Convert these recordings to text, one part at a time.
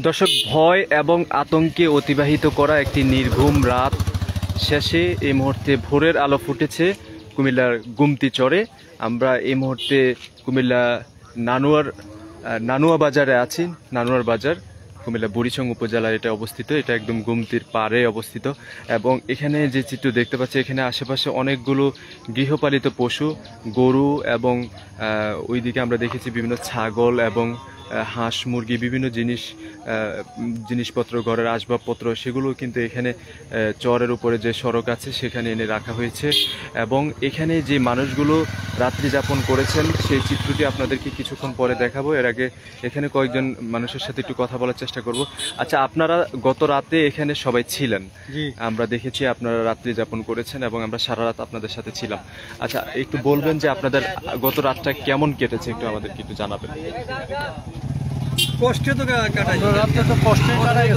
দর্শক, ভয় এবং আতঙ্কে অতিবাহিত করা একটি নির্ঘুম রাত শেষে এই মুহূর্তে ভোরের আলো ফুটেছে কুমিল্লার গুমতি চরে। আমরা এই মুহূর্তে কুমিল্লা নানুয়া বাজারে আছি। নানুয়ার বাজার কুমিল্লা বুড়িচং উপজেলায় এটা অবস্থিত। এটা একদম গুমতির পাড়ে অবস্থিত এবং এখানে যে চিত্র দেখতে পাচ্ছি, এখানে আশেপাশে অনেকগুলো গৃহপালিত পশু, গরু এবং ওইদিকে আমরা দেখেছি বিভিন্ন ছাগল এবং হাঁস মুরগি, বিভিন্ন জিনিসপত্র, ঘরের আসবাবপত্র, সেগুলো কিন্তু এখানে চরের উপরে যে সড়ক আছে সেখানে এনে রাখা হয়েছে। এবং এখানে যে মানুষগুলো রাত্রি যাপন করেছেন সেই চিত্রটি আপনাদেরকে কিছুক্ষণ পরে দেখাবো। এর আগে এখানে কয়েকজন মানুষের সাথে একটু কথা বলার চেষ্টা করব। আচ্ছা, আপনারা গত রাতে এখানে সবাই ছিলেন? আমরা দেখেছি আপনারা রাত্রি যাপন করেছেন এবং আমরা সারা রাত আপনাদের সাথে ছিলাম। আচ্ছা, একটু বলবেন যে আপনাদের গত রাতটা কেমন কেটেছে, একটু আমাদেরকে একটু জানাবেন। কষ্টে তো কাটাই, রাতে তো কষ্টে কাটাই,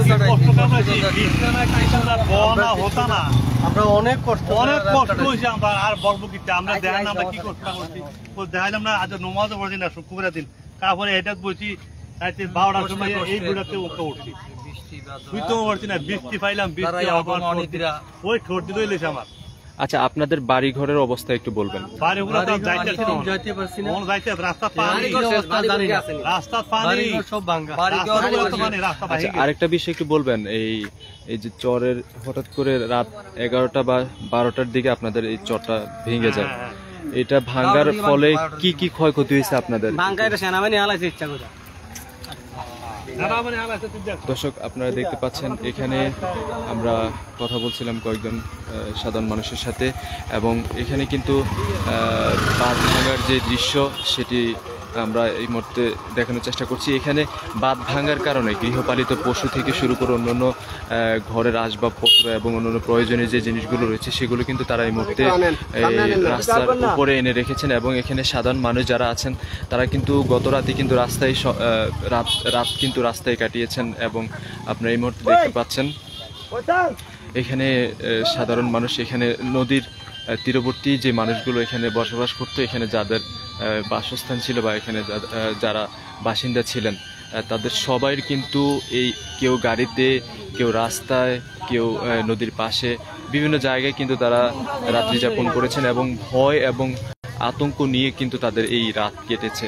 আমরা অনেক কষ্ট হয়েছে। আমরা আর বলবো কি, আমরা দেখেন আমরা কি কষ্ট করছি, দেখাইলাম না। আজ নমাজও পড়ছি না, শুক্রবার দিন, তারপরে এটা বলছি রাতে 12টার সময় এই বুড়াতে উঠছি, বুঝতেও পারছি না, বৃষ্টি পাইলাম, বৃষ্টি ওই ঠোঁট দিতে লেছে আমার। আচ্ছা, আপনাদের বাড়ি ঘরের অবস্থা একটু বলবেন। আরেকটা বিষয় একটু বলবেন, এই যে চরের হঠাৎ করে রাত 11টা বা 12টার দিকে আপনাদের এই চরটা ভেঙে যায়, এটা ভাঙ্গার ফলে কি কি ক্ষয়ক্ষতি হয়েছে আপনাদের? দর্শক, আপনারা দেখতে পাচ্ছেন এখানে আমরা কথা বলছিলাম কয়েকজন সাধারণ মানুষের সাথে এবং এখানে কিন্তু বাঁধ ভাঙার যে দৃশ্য সেটি আমরা এই মুহূর্তে দেখানোর চেষ্টা করছি। এখানে বাঁধ ভাঙার কারণে গৃহপালিত পশু থেকে শুরু করে অন্যান্য ঘরের আসবাবপত্র এবং অন্যান্য প্রয়োজনীয় যে জিনিসগুলো রয়েছে সেগুলো কিন্তু তারা এই মুহূর্তে রাস্তার উপরে এনে রেখেছেন এবং এখানে সাধারণ মানুষ যারা আছেন তারা কিন্তু গত রাতে কিন্তু রাত কিন্তু রাস্তায় কাটিয়েছেন এবং আপনারা এই মুহূর্তে দেখতে পাচ্ছেন এখানে সাধারণ মানুষ, এখানে নদীর তীরবর্তী যে মানুষগুলো এখানে বসবাস করতো, এখানে যাদের বাসস্থান ছিল বা এখানে যারা বাসিন্দা ছিলেন, তাদের সবাই কিন্তু এই কেউ গাড়িতে, কেউ রাস্তায়, কেউ নদীর পাশে, বিভিন্ন জায়গায় কিন্তু তারা রাত্রি যাপন করেছেন এবং ভয় এবং আতঙ্ক নিয়ে কিন্তু তাদের এই রাত কেটেছে।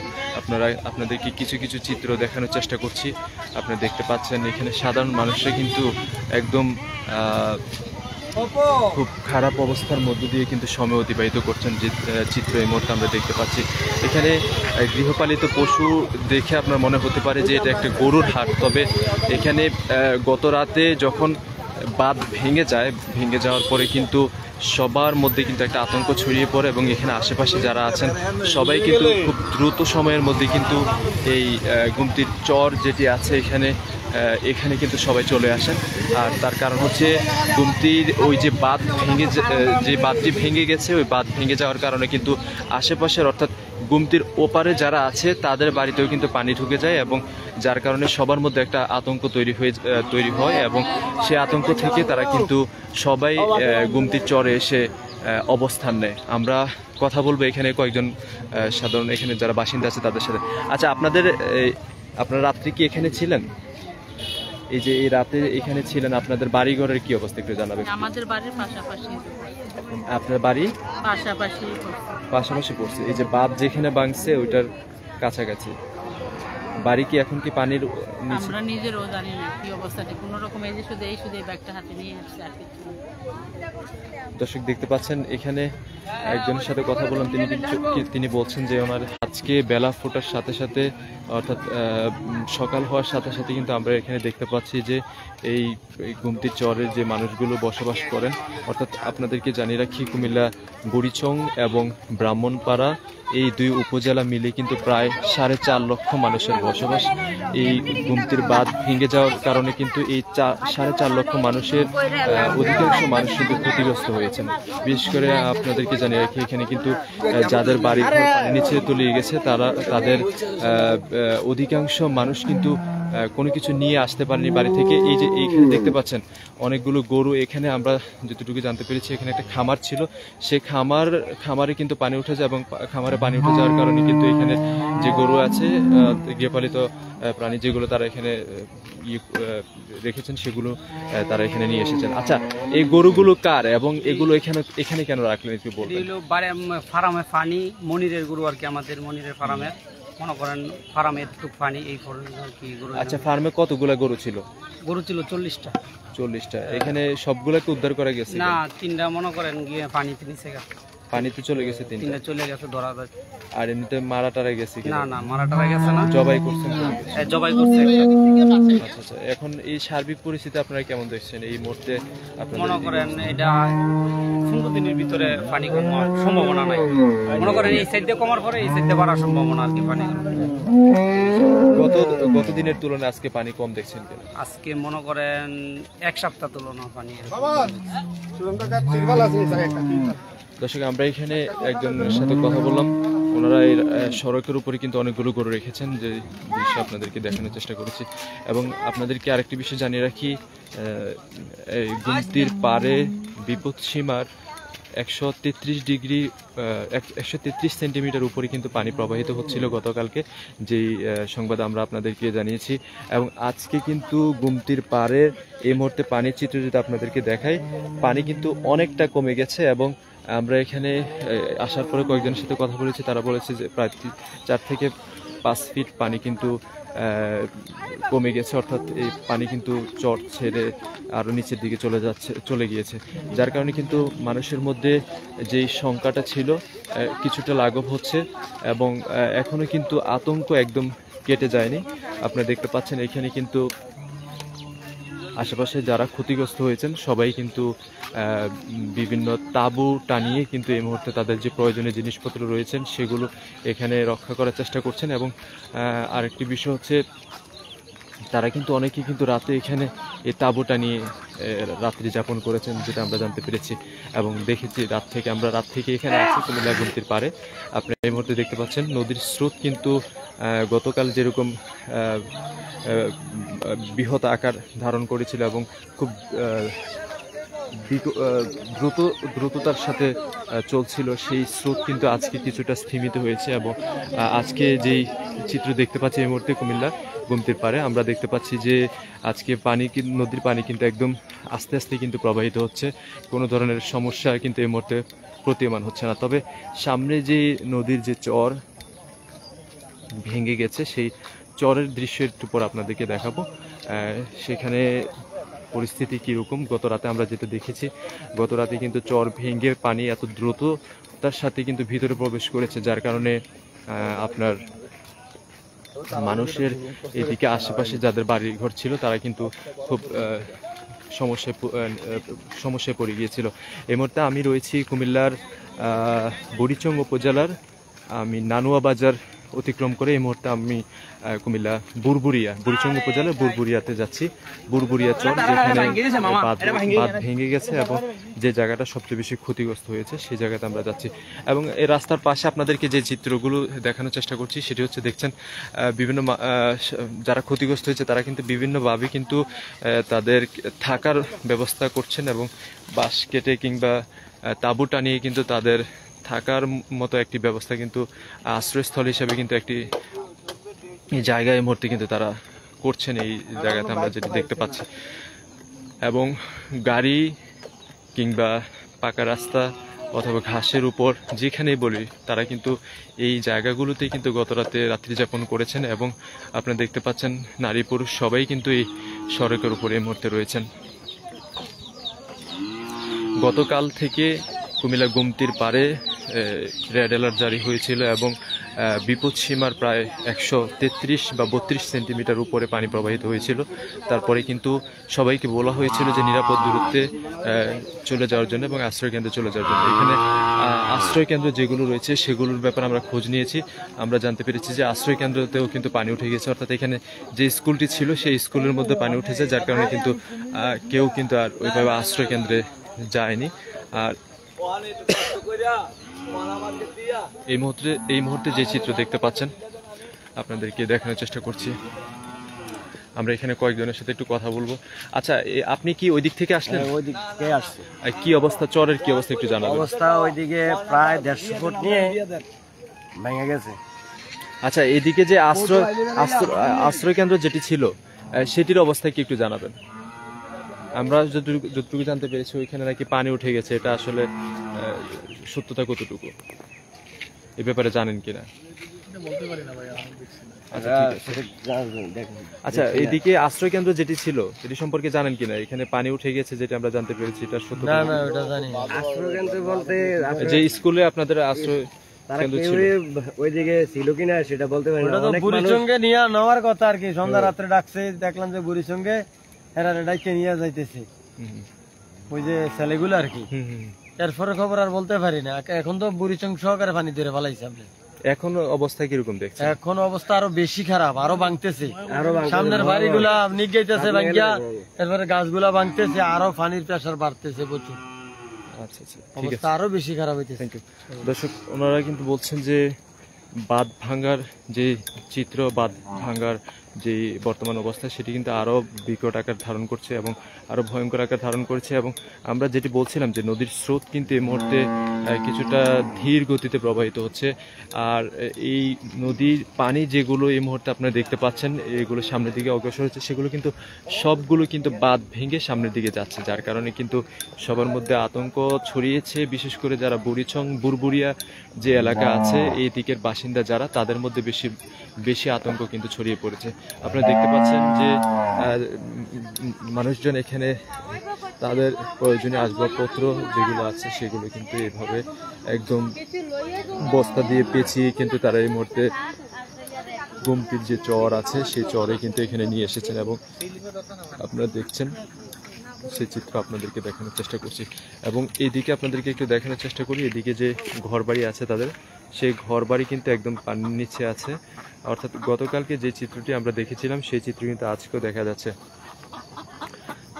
আপনাদেরকে কিছু কিছু চিত্র দেখানোর চেষ্টা করছি। আপনারা দেখতে পাচ্ছেন এখানে সাধারণ মানুষরা কিন্তু একদম খুব খারাপ অবস্থার মধ্য দিয়ে কিন্তু সময় অতিবাহিত করছেন, যে চিত্র এই মুহূর্তে আমরা দেখতে পাচ্ছি। এখানে গৃহপালিত পশু দেখে আপনার মনে হতে পারে যে এটা একটা গরুর হাট, তবে এখানে গত রাতে যখন বাঁধ ভেঙে যাওয়ার পরে কিন্তু সবার মধ্যে কিন্তু একটা আতঙ্ক ছড়িয়ে পড়ে এবং এখানে আশেপাশে যারা আছেন সবাই কিন্তু খুব দ্রুত সময়ের মধ্যে কিন্তু এই গুমতির চর যেটি আছে এখানে কিন্তু সবাই চলে আসেন। আর তার কারণ হচ্ছে গুমতির ওই যে বাঁধটি ভেঙে গেছে, ওই বাঁধ ভেঙে যাওয়ার কারণে কিন্তু আশেপাশের অর্থাৎ গুমতির ওপারে যারা আছে তাদের বাড়িতেও কিন্তু পানি ঢুকে যায় এবং যার কারণে সবার মধ্যে একটা আতঙ্ক তৈরি হয় এবং সেই আতঙ্ক থেকে তারা কিন্তু সবাই গুমতির চরে এসে অবস্থান নেয়। আমরা কথা বলবো এখানে কয়েকজন সাধারণ এখানে যারা বাসিন্দা আছে তাদের সাথে। আচ্ছা, আপনারা রাত্রি কি এখানে ছিলেন? এই যে এই রাতে এখানে ছিলেন, আপনাদের বাড়ি ঘরের কি অবস্থা একটু জানাবেন। আমাদের বাড়ির পাশাপাশি। আপনার বাড়ি পাশাপাশি পড়ছে? এই যে বাঁধ যেখানে ভাঙছে ওইটার কাছাকাছি বাড়ি কি এখন কি পানির নিচে? আমরা নিজেরও জানি না কি অবস্থাতে, কোনো রকম এই যে শুধু এই ব্যাগটা হাতে নিয়ে আসছে আর কিছু। দর্শক, দেখতে পাচ্ছেন এখানে একজনের সাথে কথা বললাম, তিনি বলছেন যে ওনার আজকে বেলা ফোটার সাথে সাথে অর্থাৎ সকাল হওয়ার সাথে সাথে কিন্তু আমরা এখানে দেখতে পাচ্ছি যে এই গুমতি চরের যে মানুষগুলো বসবাস করেন, অর্থাৎ আপনাদেরকে জানিয়ে রাখি কুমিল্লা বুড়িচং এবং ব্রাহ্মণপাড়া এই দুই উপজেলা মিলে কিন্তু প্রায় 4.5 লক্ষ মানুষের বসবাস। এই গুমতির বাঁধ ভেঙে যাওয়ার কারণে কিন্তু এই 4.5 লক্ষ মানুষের অধিকাংশ মানুষ কিন্তু ক্ষতিগ্রস্ত হয়েছেন। বিশেষ করে আপনাদেরকে জানিয়ে রাখি এখানে কিন্তু যাদের বাড়ি ঘর পানির নিচে তলিয়ে গেছে তাদের অধিকাংশ মানুষ কিন্তু কোনো কিছু নিয়ে আসতে পারেনি বাড়ি থেকে। এই যে এইখানে দেখতে পাচ্ছেন অনেকগুলো গরু, এখানে আমরা যতটুকু জানতে পেরেছি এখানে একটা খামার ছিল, সেই খামারে কিন্তু পানি উঠে যায় এবং খামারে পানি উঠে যাওয়ার কারণে কিন্তু এখানে যে গরু আছে গৃহপালিত প্রাণী যেগুলো তারা এখানে রেখেছেন সেগুলো তারা এখানে নিয়ে এসেছেন। আচ্ছা, এই গরুগুলো কার এবং এগুলো এখানে কেন রাখলেন একটু বলবেন? ফার্মে পানি মনিরের গরু আর কি, আমাদের মনিরের ফার্মের, মনে করেন ফার্মে এতটুকু পানি এই আর কি গরু। আচ্ছা, ফার্মে কতগুলা গরু ছিল? গরু ছিল 40টা। 40টা। এখানে সবগুলাকে উদ্ধার করা গেছে? না, 3টা মনে করেন গিয়ে পানিতে নিচে গেছে। পানিতে চলে গেছে 3টা চলে গেছে ধরা যায়। আর এমনিতে মারা টারা গেছে? না না, মারা টারা গেছে না। জবাই করছেন? জবাই করছে। আচ্ছা আচ্ছা, এখন এই সার্বিক পরিস্থিতি আপনারা কেমন দেখছেন এই মুহূর্তে? মনে করেন এটা 15 দিনের ভিতরে পানি কমার সম্ভাবনা নাই। মনে করেন এই সাইডে কমার পরে এই সাইডে বাড়ার সম্ভাবনা আর কি পানি। গত দিনের তুলনায় আজকে পানি কম দেখছেন কেন? আজকে মনে করেন 1 সপ্তাহ তুলনা পানি। দর্শক, আমরা এখানে একজনের সাথে কথা বললাম, ওনারা এই সড়কের উপরে কিন্তু অনেকগুলো গরু রেখেছেন, যে দৃশ্য আপনাদেরকে দেখানোর চেষ্টা করেছি। এবং আপনাদেরকে আরেকটি বিষয় জানিয়ে রাখি, এই গুমতির পারে বিপদসীমার 133 সেন্টিমিটার উপরে কিন্তু পানি প্রবাহিত হচ্ছিল গতকালকে, যেই সংবাদ আমরা আপনাদেরকে জানিয়েছি। এবং আজকে কিন্তু গুমতির পারে এই মুহূর্তে পানির চিত্র যদি আপনাদেরকে দেখাই, পানি কিন্তু অনেকটা কমে গেছে। এবং আমরা এখানে আসার পরে কয়েকজনের সাথে কথা বলেছি, তারা বলেছে যে প্রায় 4 থেকে 5 ফিট পানি কিন্তু কমে গেছে, অর্থাৎ এই পানি কিন্তু চর ছেড়ে আরও নিচের দিকে চলে গিয়েছে, যার কারণে কিন্তু মানুষের মধ্যে যেই শঙ্কাটা ছিল কিছুটা লাঘব হচ্ছে। এবং এখনও কিন্তু আতঙ্ক একদম কেটে যায়নি। আপনারা দেখতে পাচ্ছেন এখানে কিন্তু আশেপাশে যারা ক্ষতিগ্রস্ত হয়েছেন সবাই কিন্তু বিভিন্ন তাঁবু টানিয়ে কিন্তু এই মুহূর্তে তাদের যে প্রয়োজনীয় জিনিসপত্র রয়েছেন সেগুলো এখানে রক্ষা করার চেষ্টা করছেন। এবং আরেকটি বিষয় হচ্ছে, তারা কিন্তু অনেকেই কিন্তু রাতে এখানে এই তাঁবু টানিয়ে রাত্রি যাপন করেছেন, যেটা আমরা জানতে পেরেছি এবং দেখেছি। আমরা রাত থেকে এখানে আছি কুমিল্লা গুমতির পারে। আপনারা এই মুহূর্তে দেখতে পাচ্ছেন নদীর স্রোত কিন্তু গতকাল যেরকম বৃহৎ আকার ধারণ করেছিল এবং খুব দ্রুততার সাথে চলছিল, সেই স্রোত কিন্তু আজকে কিছুটা স্থিমিত হয়েছে। এবং আজকে যেই চিত্র দেখতে পাচ্ছি এই মুহূর্তে কুমিল্লা গুমতির পারে, আমরা দেখতে পাচ্ছি যে আজকে নদীর পানি কিন্তু একদম আস্তে আস্তে কিন্তু প্রবাহিত হচ্ছে, কোনো ধরনের সমস্যা কিন্তু এই মুহূর্তে প্রতীয়মান হচ্ছে না। তবে সামনে যে নদীর যে চর ভেঙে গেছে, সেই চরের দৃশ্যের উপর আপনাদেরকে দেখাবো। সেখানে পরিস্থিতি কীরকম গত রাতে আমরা যেটা দেখেছি, গত রাতে কিন্তু চর ভেঙে পানি এত দ্রুততার সাথে কিন্তু ভিতরে প্রবেশ করেছে, যার কারণে আপনার মানুষের এদিকে আশেপাশে যাদের বাড়িঘর ছিল তারা কিন্তু খুব সমস্যায় পড়ে গিয়েছিল। এই মুহূর্তে আমি রয়েছি কুমিল্লার বুড়িচং উপজেলার নানুয়া বাজার অতিক্রম করে এই মুহূর্তে আমি কুমিল্লা বুড়িচং উপজেলার বুরবুরিয়াতে যাচ্ছি। বুরবুরিয়া চর, যেখানে বাঁধ ভেঙে গেছে এবং যে জায়গাটা সবচেয়ে বেশি ক্ষতিগ্রস্ত হয়েছে সেই জায়গাতে আমরা যাচ্ছি। এবং এই রাস্তার পাশে আপনাদেরকে যে চিত্রগুলো দেখানোর চেষ্টা করছি সেটি হচ্ছে, দেখছেন বিভিন্ন যারা ক্ষতিগ্রস্ত হয়েছে তারা কিন্তু বিভিন্নভাবে কিন্তু তাদের থাকার ব্যবস্থা করছেন এবং বাঁশ কেটে কিংবা তাঁবু টানিয়ে কিন্তু তাদের থাকার মতো একটি ব্যবস্থা কিন্তু আশ্রয়স্থল হিসেবে কিন্তু একটি জায়গায় মুহূর্তে কিন্তু তারা করছেন। এই জায়গাতে আমরা যেটি দেখতে পাচ্ছি, এবং গাড়ি কিংবা পাকা রাস্তা অথবা ঘাসের উপর যেখানেই বলি, তারা কিন্তু এই জায়গাগুলোতেই কিন্তু গত রাতে রাত্রি যাপন করেছেন। এবং আপনারা দেখতে পাচ্ছেন নারী পুরুষ সবাই কিন্তু এই সড়কের উপর এই মুহূর্তে রয়েছেন। গতকাল থেকে কুমিল্লা গুমতির পারে রেড অ্যালার্ট জারি হয়েছিল এবং বিপদসীমার প্রায় 133 বা 32 সেন্টিমিটার উপরে পানি প্রবাহিত হয়েছিল। তারপরে কিন্তু সবাইকে বলা হয়েছিল যে নিরাপদ দূরত্বে চলে যাওয়ার জন্য এবং আশ্রয়কেন্দ্রে চলে যাওয়ার জন্য। এখানে আশ্রয়কেন্দ্র যেগুলো রয়েছে সেগুলোর ব্যাপারে আমরা খোঁজ নিয়েছি। আমরা জানতে পেরেছি যে আশ্রয়কেন্দ্রতেও কিন্তু পানি উঠে গেছে, অর্থাৎ এখানে যে স্কুলটি ছিল সেই স্কুলের মধ্যে পানি উঠেছে, যার কারণে কিন্তু কেউ কিন্তু আর ওইভাবে আশ্রয়কেন্দ্রে যায়নি। আর এই মুহূর্তে যে চিত্র দেখতে পাচ্ছেন আপনাদেরকে দেখানোর চেষ্টা করছি। আমরা এখানে কয়েকজনের সাথে একটু কথা বলবো। আচ্ছা, আপনি কি ওই দিক থেকে আসলেন? ওই দিক থেকে আসছে। কি অবস্থা, চরের কি অবস্থা একটু জানাবেন? অবস্থা ওইদিকে প্রায় 150 ফুট নিয়ে ভেঙে গেছে। আচ্ছা, এদিকে যে আশ্রয় কেন্দ্র যেটি ছিল সেটির অবস্থা কি একটু জানাবেন? আমরা যতটুকু জানতে পেরেছি ওইখানে নাকি পানি উঠে গেছে, এটা আসলে সত্যতা কতটুকু এই ব্যাপারে জানেন কিনা? আচ্ছা, ঠিক আছে। আচ্ছা, এইদিকে আশ্রয় কেন্দ্র যেটি ছিল সেটি সম্পর্কে জানেন কিনা? এখানে পানি উঠে গেছে যেটা আমরা জানতে পেরেছি, এটা সত্য? না না, ওটা জানি না। আশ্রয় কেন্দ্র বলতে যে স্কুলে আপনাদের আশ্রয় কেন্দ্র ছিল ওইদিকে ছিল কিনা সেটা বলতে পারি না। ওটা তো বুড়ির সঙ্গে নিয়ে নেওয়ার কথা আর কি। সন্ধ্যা রাত্রে ডাকছে, দেখলাম যে বুড়ির সঙ্গে এরা ডাইকে নিয়ে যাইতেছে ওই যে ছেলেগুলো আর কি। এরপরে খবর আর বলতে পারি না। এখন তো বুড়ির সঙ্গে সহকারে পানি ধরে ফেলাইছে। আপনি এখন অবস্থা কিরকম দেখছেন? এখন অবস্থা আরো বেশি খারাপ, আরো ভাঙতেছে। সামনের বাড়িগুলা নিগাইতেছে ভাঙ্গিয়া, এরপরে গাছগুলা ভাঙতেছে, আরো পানির প্রেসার বাড়তেছে প্রচুর। আচ্ছা আচ্ছা, ঠিক আছে, অবস্থা আরো বেশি খারাপ হইতেছে। Thank you. দর্শক, ওনারা কিন্তু বলছেন যে বাঁধ ভাঙ্গার যে চিত্র, বাঁধ ভাঙ্গার যে বর্তমান অবস্থা সেটি কিন্তু আরও বিকট আকার ধারণ করছে এবং আরও ভয়ঙ্কর আকার ধারণ করছে। এবং আমরা যেটি বলছিলাম যে নদীর স্রোত কিন্তু এই মুহূর্তে কিছুটা ধীর গতিতে প্রবাহিত হচ্ছে। আর এই নদীর পানি যেগুলো এই মুহূর্তে আপনারা দেখতে পাচ্ছেন এগুলো সামনের দিকে অগ্রসর হচ্ছে, সেগুলো কিন্তু সবগুলো কিন্তু বাঁধ ভেঙে সামনের দিকে যাচ্ছে, যার কারণে কিন্তু সবার মধ্যে আতঙ্ক ছড়িয়েছে। বিশেষ করে যারা বুড়িচং বুরবুরিয়া যে এলাকা আছে এই দিকের বাসিন্দা যারা, তাদের মধ্যে বেশি আতঙ্ক কিন্তু ছড়িয়ে পড়েছে। আপনারা দেখতে পাচ্ছেন যে মানুষজন এখানে তাদের প্রয়োজনীয় আসবাবপত্র যেগুলো আছে সেগুলো কিন্তু এভাবে একদম বস্তা দিয়ে পেঁচিয়ে কিন্তু তারা এই মুহূর্তে গুমতির যে চর আছে সেই চরে কিন্তু এখানে নিয়ে এসেছেন এবং আপনারা দেখছেন সেই চিত্র আপনাদেরকে দেখানোর চেষ্টা করছি। এবং এইদিকে আপনাদেরকে একটু দেখানোর চেষ্টা করি, এদিকে যে ঘরবাড়ি আছে তাদের, সেই ঘরবাড়ি কিন্তু একদম পানির নিচে আছে। অর্থাৎ গতকালকে যে চিত্রটি আমরা দেখেছিলাম সেই চিত্র কিন্তু আজকেও দেখা যাচ্ছে।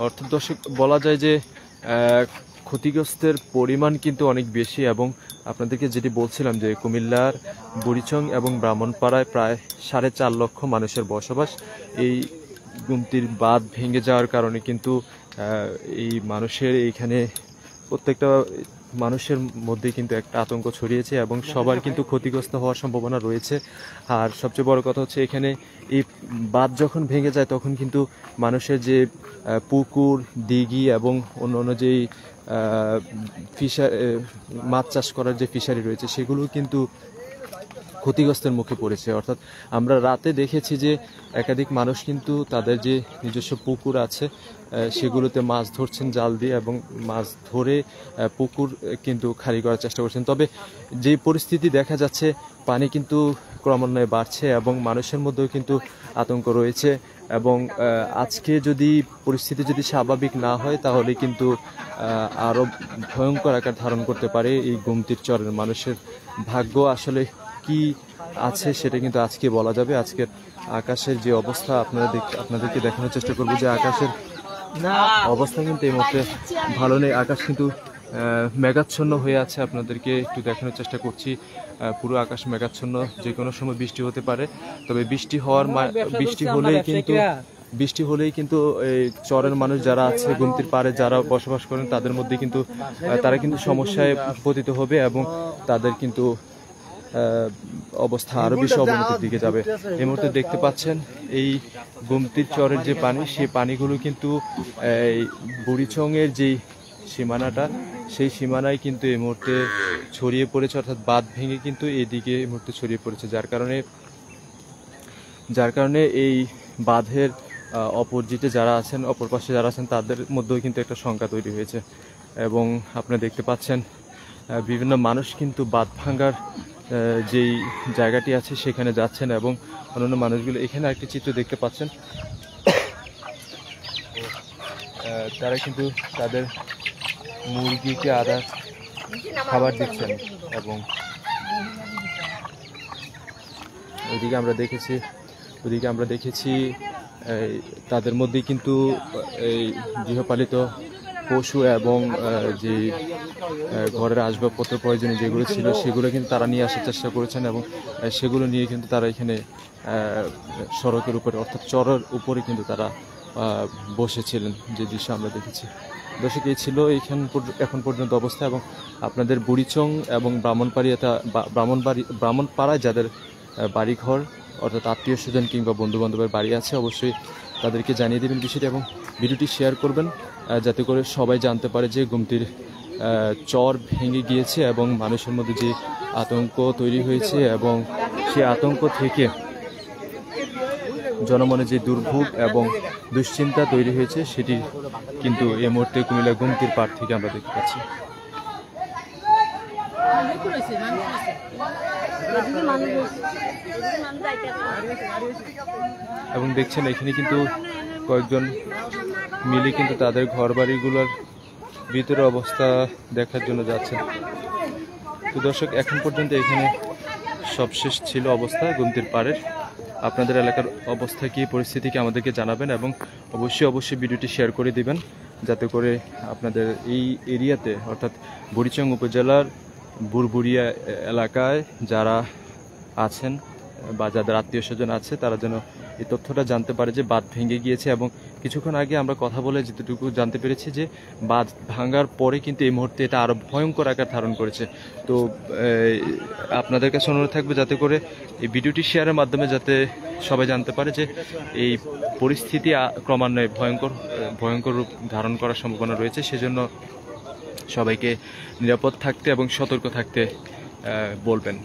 অর্থাৎ দর্শক, বলা যায় যে ক্ষতিগ্রস্তের পরিমাণ কিন্তু অনেক বেশি। এবং আপনাদেরকে যেটি বলছিলাম যে কুমিল্লার বুড়িচং এবং ব্রাহ্মণপাড়ায় প্রায় 4.5 লক্ষ মানুষের বসবাস। এই গুমতির বাঁধ ভেঙে যাওয়ার কারণে কিন্তু এই মানুষের এইখানে প্রত্যেকটা মানুষের মধ্যে কিন্তু একটা আতঙ্ক ছড়িয়েছে এবং সবার কিন্তু ক্ষতিগ্রস্ত হওয়ার সম্ভাবনা রয়েছে। আর সবচেয়ে বড় কথা হচ্ছে এখানে এই বাঁধ যখন ভেঙে যায় তখন কিন্তু মানুষের যে পুকুর, দিঘি এবং অন্যান্য যেই মাছ চাষ করার যে ফিশারি রয়েছে সেগুলো কিন্তু ক্ষতিগ্রস্তের মুখে পড়েছে। অর্থাৎ আমরা রাতে দেখেছি যে একাধিক মানুষ কিন্তু তাদের যে নিজস্ব পুকুর আছে সেগুলোতে মাছ ধরছেন জাল দিয়ে এবং মাছ ধরে পুকুর কিন্তু খালি করার চেষ্টা করছেন। তবে যে পরিস্থিতি দেখা যাচ্ছে, পানি কিন্তু ক্রমান্বয়ে বাড়ছে এবং মানুষের মধ্যেও কিন্তু আতঙ্ক রয়েছে। এবং আজকে যদি পরিস্থিতি যদি স্বাভাবিক না হয় তাহলে কিন্তু আরও ভয়ঙ্কর আকার ধারণ করতে পারে এই গুমতির চরের মানুষের। ভাগ্য আসলে কি আছে সেটা কিন্তু আজকে বলা যাবে। আজকের আকাশের যে অবস্থা আপনাদেরকে দেখানোর চেষ্টা করবো যে আকাশের অবস্থা কিন্তু এই মুহূর্তে ভালো নেই। আকাশ কিন্তু মেঘাচ্ছন্ন হয়ে আছে, আপনাদেরকে একটু দেখানোর চেষ্টা করছি। পুরো আকাশ মেঘাচ্ছন্ন, যে কোনো সময় বৃষ্টি হতে পারে। তবে বৃষ্টি হলেই কিন্তু এই চরের মানুষ যারা আছে, গুমতির পাড়ে যারা বসবাস করেন তাদের মধ্যে কিন্তু তারা কিন্তু সমস্যায় পতিত হবে এবং তাদের কিন্তু অবস্থা আরো বেশি অবনতির দিকে যাবে। এই মুহূর্তে দেখতে পাচ্ছেন এই গুমতির চরের যে পানি, সেই পানিগুলো কিন্তু এই বুড়িচংয়ের যেই সীমানাটা, সেই সীমানায় কিন্তু এই মুহূর্তে ছড়িয়ে পড়েছে। অর্থাৎ বাঁধ ভেঙে কিন্তু এইদিকে এই মুহূর্তে ছড়িয়ে পড়েছে, যার কারণে এই বাঁধের অপোজিটে যারা আছেন, অপর পাশে যারা আছেন তাদের মধ্যেও কিন্তু একটা শঙ্কা তৈরি হয়েছে। এবং আপনারা দেখতে পাচ্ছেন বিভিন্ন মানুষ কিন্তু বাঁধ ভাঙ্গার যেই জায়গাটি আছে সেখানে যাচ্ছেন এবং অন্যান্য মানুষগুলো এখানে আরেকটি চিত্র দেখতে পাচ্ছেন, তারা কিন্তু তাদের মুরগিকে আদা খাবার দিচ্ছেন। এবং ওইদিকে আমরা দেখেছি তাদের মধ্যে কিন্তু এই গৃহপালিত পশু এবং যে ঘরের আসবাবপত্র প্রয়োজনীয় যেগুলো ছিল সেগুলো কিন্তু তারা নিয়ে আসার চেষ্টা করেছেন এবং সেগুলো নিয়ে কিন্তু তারা এখানে সড়কের উপরে অর্থাৎ চরের উপরে কিন্তু তারা বসেছিলেন, যে দৃশ্য আমরা দেখেছি। দর্শক, এই ছিল এখন পর্যন্ত অবস্থা। এবং আপনাদের বুড়িচং এবং ব্রাহ্মণপাড়ায় যাদের বাড়িঘর অর্থাৎ আত্মীয় স্বজন কিংবা বন্ধুবান্ধবের বাড়ি আছে, অবশ্যই তাদেরকে জানিয়ে দেবেন বিষয়টি এবং ভিডিওটি শেয়ার করবেন, যাতে করে সবাই জানতে পারে যে গোমতীর চর ভেঙে গিয়েছে এবং মানুষের মধ্যে যে আতঙ্ক তৈরি হয়েছে এবং সেই আতঙ্ক থেকে জনমনে যে দুর্ভোগ এবং দুশ্চিন্তা তৈরি হয়েছে সেটি কিন্তু এই মুহূর্তে কুমিল্লা গোমতীর পাড় থেকে আমরা দেখতে পাচ্ছি। এবং দেখছেন এখানে কিন্তু কয়েকজন মিলে কিন্তু তাদের ঘর বাড়িগুলোর ভিতরে অবস্থা দেখার জন্য যাচ্ছেন। তো দর্শক, এখন পর্যন্ত এখানে সবশেষ ছিল অবস্থা গোমতীর পাড়ের। আপনাদের এলাকার অবস্থা কি, পরিস্থিতি কি আমাদেরকে জানাবেন এবং অবশ্যই ভিডিওটি শেয়ার করে দিবেন, যাতে করে আপনাদের এই এরিয়াতে অর্থাৎ বুড়িচং উপজেলার বুড়বুড়িয়া এলাকায় যারা আছেন বা যাদের আত্মীয় স্বজন আছে তারা যেন এই তথ্যটা জানতে পারে যে বাঁধ ভেঙে গিয়েছে। এবং কিছুক্ষণ আগে আমরা কথা বলে যেটুকু জানতে পেরেছি যে বাঁধ ভাঙার পরে কিন্তু এই মুহূর্তে এটা আরও ভয়ঙ্কর আকার ধারণ করেছে। তো আপনাদের কাছে অনুরোধ থাকবে যাতে করে এই ভিডিওটি শেয়ারের মাধ্যমে যাতে সবাই জানতে পারে যে এই পরিস্থিতি ক্রমান্বয়ে ভয়ঙ্কর রূপ ধারণ করার সম্ভাবনা রয়েছে। সেজন্য সবাইকে নিরাপদ থাকতে এবং সতর্ক থাকতে বলবেন।